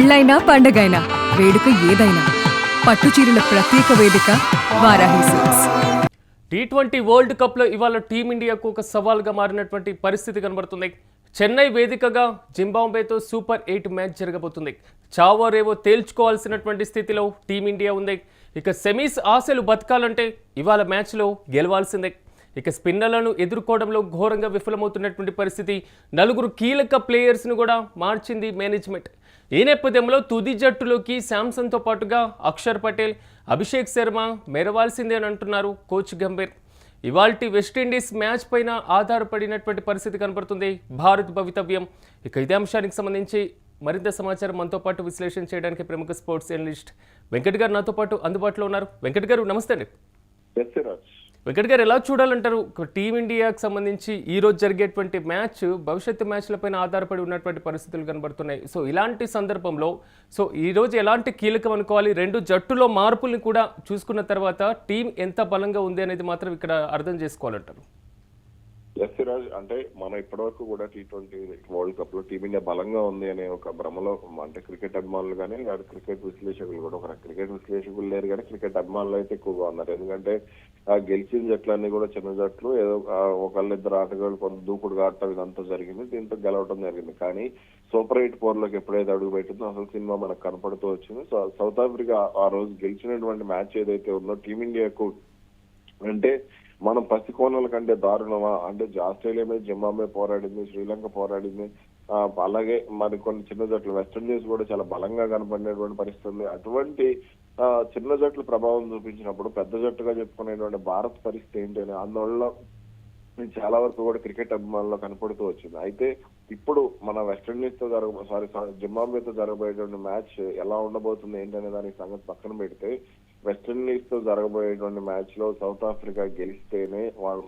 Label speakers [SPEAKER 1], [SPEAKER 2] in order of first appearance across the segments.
[SPEAKER 1] పెళ్ళైనా పండగైనా వేడుక ఏదైనా పట్టుచీరల ప్రత్యేక వేదిక వారాహి సిల్క్స్.
[SPEAKER 2] టీ20 వరల్డ్ కప్లో ఇవాళ టీమిండియాకు ఒక సవాల్గా మారినటువంటి పరిస్థితి కనబడుతుంది. చెన్నై వేదికగా జింబాబ్వేతో సూపర్ 8 మ్యాచ్ జరగబోతుంది. చావో రేవో తేల్చుకోవాల్సినటువంటి స్థితిలో టీమిండియా ఉంది. ఇక సెమీస్ ఆశలు బతకాలంటే ఇవాళ మ్యాచ్లో గెలవాల్సిందే. ఇక స్పిన్నర్లను ఎదుర్కోవడంలో ఘోరంగా విఫలమవుతున్నటువంటి పరిస్థితి. నలుగురు కీలక ప్లేయర్స్ను కూడా మార్చింది మేనేజ్మెంట్. ఈ నేపథ్యంలో తుది జట్టులోకి శాంసన్తో పాటుగా అక్షర్ పటేల్, అభిషేక్ శర్మ మెరవాల్సిందే అని అంటున్నారు కోచ్ గంభీర్. ఇవాల్టి వెస్టిండీస్ మ్యాచ్ పైన ఆధారపడినటువంటి పరిస్థితి కనబడుతుంది భారత్ భవితవ్యం. ఇక ఇదే అంశానికి సంబంధించి మరింత సమాచారం మనతో పాటు విశ్లేషణ చేయడానికి ప్రముఖ స్పోర్ట్స్ జర్నలిస్ట్ వెంకట్ గారు నాతో పాటు అందుబాటులో ఉన్నారు. వెంకట్ గారు నమస్తే అండి. వెంకట్ గారు ఎలా చూడాలంటారు టీమిండియాకి సంబంధించి ఈ రోజు జరిగేటువంటి మ్యాచ్ భవిష్యత్తు మ్యాచ్లపైన ఆధారపడి ఉన్నటువంటి పరిస్థితులు కనబడుతున్నాయి. సో ఇలాంటి సందర్భంలో ఈ రోజు ఎలాంటి కీలకం అనుకోవాలి? రెండు జట్టులో మార్పుల్ని కూడా చూసుకున్న తర్వాత టీం ఎంత బలంగా ఉంది అనేది మాత్రం ఇక్కడ అర్థం చేసుకోవాలంటారు.
[SPEAKER 3] ఎస్ సిరాజ్, అంటే మనం ఇప్పటివరకు కూడా టీ20 వరల్డ్ కప్ లో టీమిండియా బలంగా ఉంది అనే ఒక భ్రమలో, అంటే క్రికెట్ అభిమానులు కానీ లేదా క్రికెట్ విశ్లేషకులు కూడా, ఒక క్రికెట్ విశ్లేషకులు లేరు కానీ క్రికెట్ అభిమానులు అయితే ఎక్కువగా ఉన్నారు. ఎందుకంటే ఆ గెలిచిన జట్లన్నీ కూడా చిన్న జట్లు, ఏదో ఒకళ్ళిద్దరు ఆటగాళ్ళు కొంత దూకుడుగా ఆడటం ఇదంతా జరిగింది. దీంతో గెలవడం జరిగింది. కానీ సూపర్ 8 4లోకి ఎప్పుడైతే అడుగు పెట్టిందో అసలు సినిమా మనకు కనపడుతూ వచ్చింది. సో సౌత్ ఆఫ్రికా ఆ రోజు గెలిచినటువంటి మ్యాచ్ ఏదైతే ఉందో టీమిండియాకు, అంటే మనం పసికోణాల కంటే దారుణమా అంటే ఆస్ట్రేలియా మీద జింబాబ్వే పోరాడింది, శ్రీలంక పోరాడింది, అలాగే మరి కొన్ని చిన్న జట్లు వెస్టిండీస్ కూడా చాలా బలంగా కనపడినటువంటి పరిస్థితి ఉంది. అటువంటి చిన్న జట్లు ప్రభావం చూపించినప్పుడు పెద్ద జట్టుగా చెప్పుకునేటువంటి భారత్ పరిస్థితి ఏంటి అనే ఆందోళన చాలా వరకు కూడా క్రికెట్ అభిమానుల్లో కనపడుతూ వచ్చింది. అయితే ఇప్పుడు మన వెస్టిండీస్ తో జింబాబ్వేతో జరగబోయేటువంటి మ్యాచ్ ఎలా ఉండబోతుంది ఏంటనే దానికి సంగతి పక్కన పెడితే, వెస్టిండీస్ తో జరగబోయేటువంటి మ్యాచ్ లో సౌత్ ఆఫ్రికా గెలిస్తేనే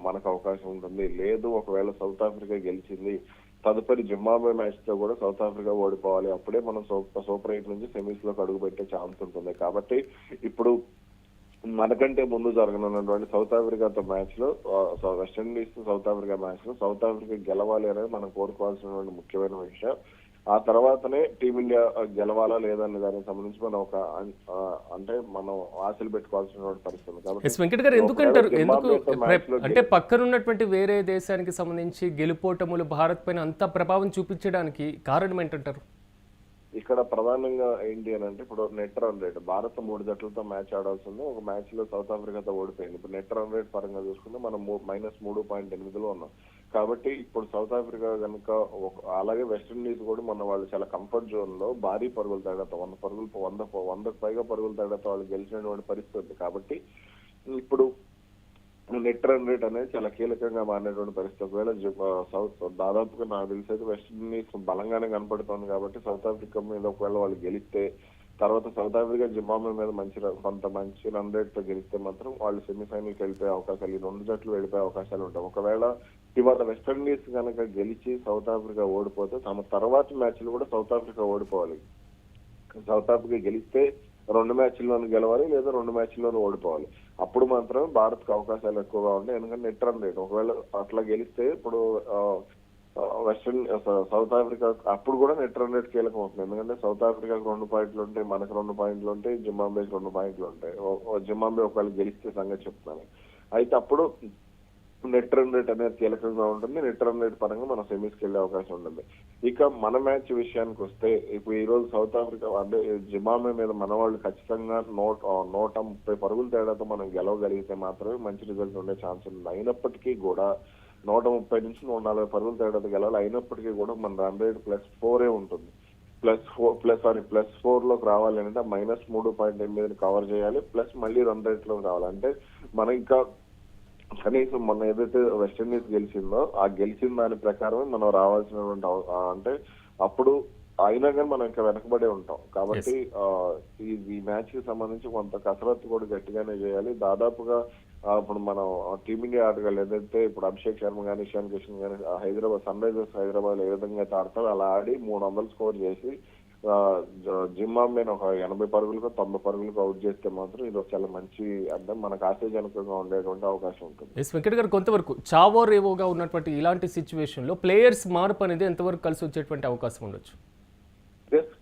[SPEAKER 3] మనకు అవకాశం ఉంటుంది. లేదు ఒకవేళ సౌత్ ఆఫ్రికా గెలిచింది, తదుపరి జింబాబ్వే మ్యాచ్ తో కూడా సౌత్ ఆఫ్రికా ఓడిపోవాలి. అప్పుడే మనం సూపర్ 8 నుంచి సెమీస్ లోకి అడుగు పెట్టే ఛాన్స్ ఉంటుంది. కాబట్టి ఇప్పుడు మనకంటే ముందు జరగనున్నటువంటి సౌత్ ఆఫ్రికాతో మ్యాచ్ లో, వెస్టిండీస్ తో సౌత్ ఆఫ్రికా మ్యాచ్ లో సౌత్ ఆఫ్రికా గెలవాలి అనేది మనం కోరుకోవాల్సినటువంటి ముఖ్యమైన విషయం. ఆ తర్వాతనే టీమిండియా గెలవాలా లేదా అనే దానికి సంబంధించి మనం ఒక అంటే మనం ఆశలు పెట్టుకోవాల్సినటువంటి పరిస్థితి. కాబట్టి
[SPEAKER 2] వెంకట్ గారు ఎందుకంటారు, అంటే పక్కనున్నటువంటి వేరే దేశానికి సంబంధించి గెలుపోటములు భారత్ పైన అంత ప్రభావం చూపించడానికి కారణం ఏంటంటారు?
[SPEAKER 3] ఇక్కడ ప్రధానంగా ఏంటి అని అంటే, ఇప్పుడు నెట్ రన్ రేట్ భారత్ 3 జట్లతో మ్యాచ్ ఆడాల్సింది. ఒక మ్యాచ్ లో సౌత్ ఆఫ్రికాతో ఓడిపోయింది. ఇప్పుడు నెట్ రన్ రేట్ పరంగా చూసుకుంటే మనం -3.8లో ఉన్నాం. కాబట్టి ఇప్పుడు సౌత్ ఆఫ్రికా కనుక, అలాగే వెస్టిండీస్ కూడా మన వాళ్ళు చాలా కంఫర్ట్ జోన్ లో భారీ పరుగుల తేడాతో 100కు పైగా పరుగుల తేడాతో వాళ్ళు గెలిచినటువంటి పరిస్థితి. కాబట్టి ఇప్పుడు నెట్ రన్ రేట్ అనేది చాలా కీలకంగా మారినటువంటి పరిస్థితి. ఒకవేళ దాదాపుగా నాకు తెలిసి అయితే వెస్టిండీస్ బలంగానే కనపడుతోంది. కాబట్టి సౌత్ ఆఫ్రికా మీద ఒకవేళ వాళ్ళు గెలిస్తే, తర్వాత సౌత్ ఆఫ్రికా జింబాబ్వే మీద కొంత మంచి రన్ రేట్ తో గెలిస్తే మాత్రం వాళ్ళు సెమీఫైనల్ కి వెళ్ళిపోయే అవకాశాలు, ఈ 2 జట్లు వెళ్ళిపోయే అవకాశాలు ఉంటాయి. ఒకవేళ ఇవాళ వెస్టిండీస్ కనుక గెలిచి సౌత్ ఆఫ్రికా ఓడిపోతే తమ తర్వాత మ్యాచ్లు కూడా సౌత్ ఆఫ్రికా ఓడిపోవాలి. సౌత్ ఆఫ్రికా గెలిస్తే 2 మ్యాచ్ల్లోనూ గెలవాలి, లేదా 2 మ్యాచ్ల్లోనూ ఓడిపోవాలి. అప్పుడు మాత్రం భారత్ కు అవకాశాలు ఎక్కువగా ఉంటాయి. ఎందుకంటే నెట్ రన్ రేట్ ఒకవేళ అట్లా గెలిస్తే ఇప్పుడు సౌత్ ఆఫ్రికా అప్పుడు కూడా నెట్ రన్ రేట్ కీలకం అవుతుంది. ఎందుకంటే సౌత్ ఆఫ్రికాకు 2 పాయింట్లు ఉంటాయి, మనకు 2 పాయింట్లు ఉంటాయి, జింబాబ్వేకి 2 పాయింట్లు ఉంటాయి. జింబాబ్వే ఒకవేళ గెలిస్తే సంగతి చెప్తున్నాను. అయితే అప్పుడు నెట్ రన్ రేట్ అనేది కీలకంగా ఉంటుంది. నెట్ రన్ రేట్ పరంగా మనం సెమీస్ కి వెళ్లే అవకాశం ఉంటుంది. ఇక మన మ్యాచ్ విషయానికి వస్తే, ఇప్పుడు ఈ రోజు సౌత్ ఆఫ్రికా అంటే జింబాబ్వే మీద మన వాళ్ళు ఖచ్చితంగా 130 పరుగుల తేడాతో మనం గెలవగలిగితే మాత్రమే మంచి రిజల్ట్ ఉండే ఛాన్స్ ఉంది. అయినప్పటికీ కూడా 130 నుంచి 140 పరుగుల తేడాతో గెలవాలి. అయినప్పటికీ కూడా మన రన్ రేట్ +4 ఉంటుంది. +4 లోకి రావాలి అంటే -3.8 కవర్ చేయాలి, ప్లస్ మళ్ళీ రన్ రేట్ లోకి రావాలి. అంటే మనం ఇంకా కనీసం మొన్న ఏదైతే వెస్టిండీస్ గెలిచిందో ఆ గెలిచిన దాని ప్రకారమే మనం రావాల్సినటువంటి, అంటే అప్పుడు అయినా కానీ మనం ఇంకా వెనకబడే ఉంటాం. కాబట్టి ఈ మ్యాచ్ కి సంబంధించి కొంత కసరత్తు కూడా గట్టిగానే చేయాలి. దాదాపుగా ఇప్పుడు మనం టీమిండియా ఆటగాళ్ళు ఏదైతే ఇప్పుడు అభిషేక్ శర్మ కానీ, ఇషాన్ కిషన్ కానీ సన్ రైజర్స్ హైదరాబాద్ ఏ విధంగా అయితే ఆడతారో అలా ఆడి 300 స్కోర్ చేసి జింబాబ్వేని ఒక 80 పరుగులకు 90 పరుగులకు అవుట్ చేస్తే మాత్రం ఇది చాలా మంచి, అంటే మనకు ఆశాజనకంగా ఉండేటువంటి అవకాశం ఉంటుంది.
[SPEAKER 2] వెంకట్ గారు, కొంతవరకు చావో రేవోగా ఉన్నటువంటి ఇలాంటి సిచ్యువేషన్ లో ప్లేయర్స్ మార్పు అనేది ఎంతవరకు కలిసి వచ్చేటువంటి అవకాశం ఉండొచ్చు?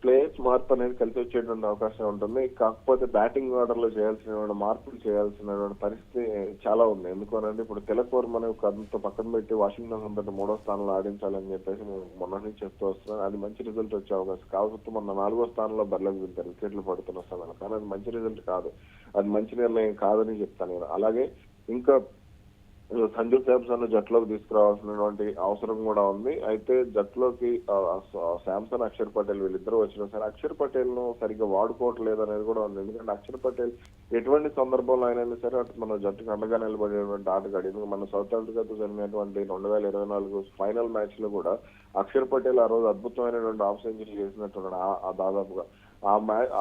[SPEAKER 3] ప్లేయర్స్ మార్పు అనేది కలిసి వచ్చేటువంటి అవకాశం ఉంటుంది. కాకపోతే బ్యాటింగ్ ఆర్డర్ లో చేయాల్సిన మార్పులు చేయాల్సిన పరిస్థితి చాలా ఉంది. ఎందుకనంటే ఇప్పుడు తిలక్ వర్మ అంత పక్కన పెట్టి వాషింగ్టన్ సుందర్ని 3వ స్థానంలో ఆడించాలని చెప్పేసి నేను మొన్న నుంచి చెప్తూ వస్తున్నాను. అది మంచి రిజల్ట్ వచ్చే అవకాశం. కాకపోతే మొన్న 4వ స్థానంలో బరిలోకి దింపారు వికెట్లు పడుతున్న స్థానాలు. కానీ అది మంచి రిజల్ట్ కాదు, అది మంచి నిర్ణయం కాదని చెప్తాను నేను. అలాగే ఇంకా సంజు శాంసన్ జట్టులోకి తీసుకురావాల్సినటువంటి అవసరం కూడా ఉంది. అయితే జట్టులోకి శాంసన్, అక్షర్ పటేల్ వీళ్ళిద్దరూ వచ్చినా సరే అక్షర్ పటేల్ ను సరిగ్గా వాడుకోవట్లేదు అనేది కూడా ఉంది. ఎందుకంటే అక్షర్ పటేల్ ఎటువంటి సందర్భంలో అయినా సరే అటు మన జట్టుకు అండగా నిలబడేటువంటి ఆటగాడు. ఎందుకంటే మన సౌత్ ఆఫ్రికాతో జరిగినటువంటి 2024 ఫైనల్ మ్యాచ్ లో కూడా అక్షర్ పటేల్ ఆ రోజు అద్భుతమైనటువంటి హాఫ్ సెంచరీ చేసినట్టున్నాడు. దాదాపుగా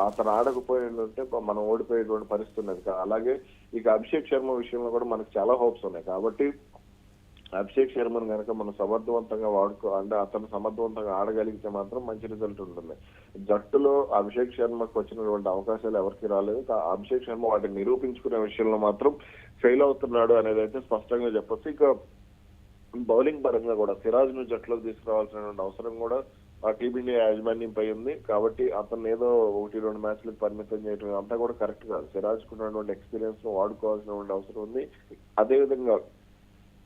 [SPEAKER 3] అతను ఆడకపోయిందంటే మనం ఓడిపోయేటువంటి పరిస్థితి ఉన్నది. అలాగే ఇక అభిషేక్ శర్మ విషయంలో కూడా మనకు చాలా హోప్స్ ఉన్నాయి. కాబట్టి అభిషేక్ శర్మను కనుక మనం సమర్థవంతంగా అంటే అతను సమర్థవంతంగా ఆడగలిగితే మాత్రం మంచి రిజల్ట్ ఉంటుంది. జట్టులో అభిషేక్ శర్మకు వచ్చినటువంటి అవకాశాలు ఎవరికి రాలేదు. అభిషేక్ శర్మ వాటిని నిరూపించుకునే విషయంలో మాత్రం ఫెయిల్ అవుతున్నాడు అనేది అయితే స్పష్టంగా చెప్పొచ్చు. ఇక బౌలింగ్ పరంగా కూడా సిరాజ్ ను జట్టులోకి తీసుకురావాల్సినటువంటి అవసరం కూడా ఆ టీమిండియా యాజమాన్యంపై ఉంది. కాబట్టి అతను ఏదో 1-2 మ్యాచ్లకు పరిమితం చేయడం అంతా కూడా కరెక్ట్ కాదు. సిరాజ్ కున్నటువంటి ఎక్స్పీరియన్స్ ను వాడుకోవాల్సినటువంటి అవసరం ఉంది. అదేవిధంగా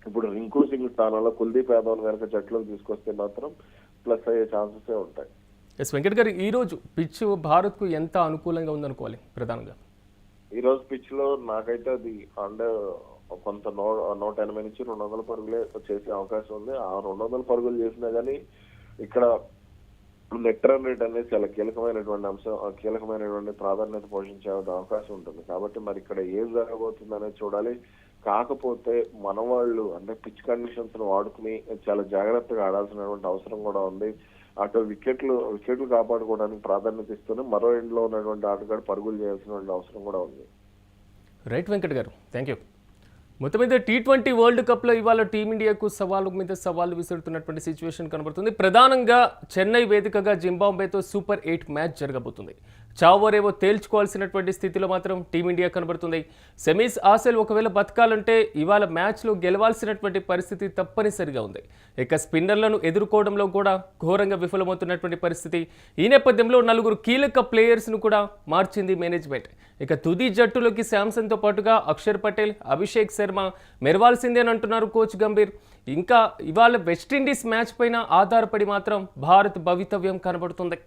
[SPEAKER 3] ఇప్పుడు రింకు సింగ్ స్థానంలో కుల్దీప్ యాదవ్ కనుక జట్టులోకి తీసుకొస్తే మాత్రం ప్లస్ అయ్యే ఛాన్సెస్ ఉంటాయి.
[SPEAKER 2] ఎస్ వెంకట్ గారు, ఈ రోజు పిచ్ భారత్ కు ఎంత అనుకూలంగా ఉందనుకోవాలి? ప్రధానంగా
[SPEAKER 3] ఈ రోజు పిచ్ లో నాకైతే అది అంటే కొంత 180 నుంచి 200 పరుగులే చేసే అవకాశం ఉంది. ఆ 200 పరుగులు చేసినా గానీ ఇక్కడ నెట్ రన్ రేట్ అనేది చాలా కీలకమైనటువంటి అంశం, కీలకమైనటువంటి ప్రాధాన్యత పోషించే అవకాశం ఉంటుంది. కాబట్టి మరి ఇక్కడ ఏం జరగబోతుంది అనేది చూడాలి. కాకపోతే మన వాళ్ళు అంటే పిచ్ కండిషన్స్ ను వాడుకుని చాలా జాగ్రత్తగా ఆడాల్సినటువంటి అవసరం కూడా ఉంది. అటు వికెట్లు కాపాడుకోవడానికి ప్రాధాన్యత ఇస్తూనే మరో ఎండ్ లో ఉన్నటువంటి ఆటగాడు పరుగులు చేయాల్సినటువంటి అవసరం కూడా ఉంది.
[SPEAKER 2] రైట్ వెంకట్ గారు, థ్యాంక్ యూ. మొత్తం మీద T20 వరల్డ్ కప్లో ఇవాళ టీమిండియాకు సవాలు మీద సవాళ్ళు విసురుతున్నటువంటి సిచ్యువేషన్ కనబడుతుంది. ప్రధానంగా చెన్నై వేదికగా జింబాబ్వేతో సూపర్ 8 మ్యాచ్ జరగబోతుంది. చావోరేవో తేల్చుకోవాల్సినటువంటి స్థితిలో మాత్రం టీమిండియా కనబడుతుంది. సెమీస్ ఆశలు ఒకవేళ బతకాలంటే ఇవాళ మ్యాచ్లో గెలవాల్సినటువంటి పరిస్థితి తప్పనిసరిగా ఉంది. ఇక స్పిన్నర్లను ఎదుర్కోవడంలో కూడా ఘోరంగా విఫలమవుతున్నటువంటి పరిస్థితి. ఈ నేపథ్యంలో 4 కీలక ప్లేయర్స్ను కూడా మార్చింది మేనేజ్మెంట్. ఇక తుది జట్టులోకి శాంసన్తో పాటుగా అక్షర్ పటేల్, అభిషేక్ శర్మ మెరవాల్సిందే అని అంటున్నారు కోచ్ గంభీర్. ఇంకా ఇవాళ వెస్టిండీస్ మ్యాచ్ పైన ఆధారపడి మాత్రం భారత్ భవితవ్యం కనబడుతుంది.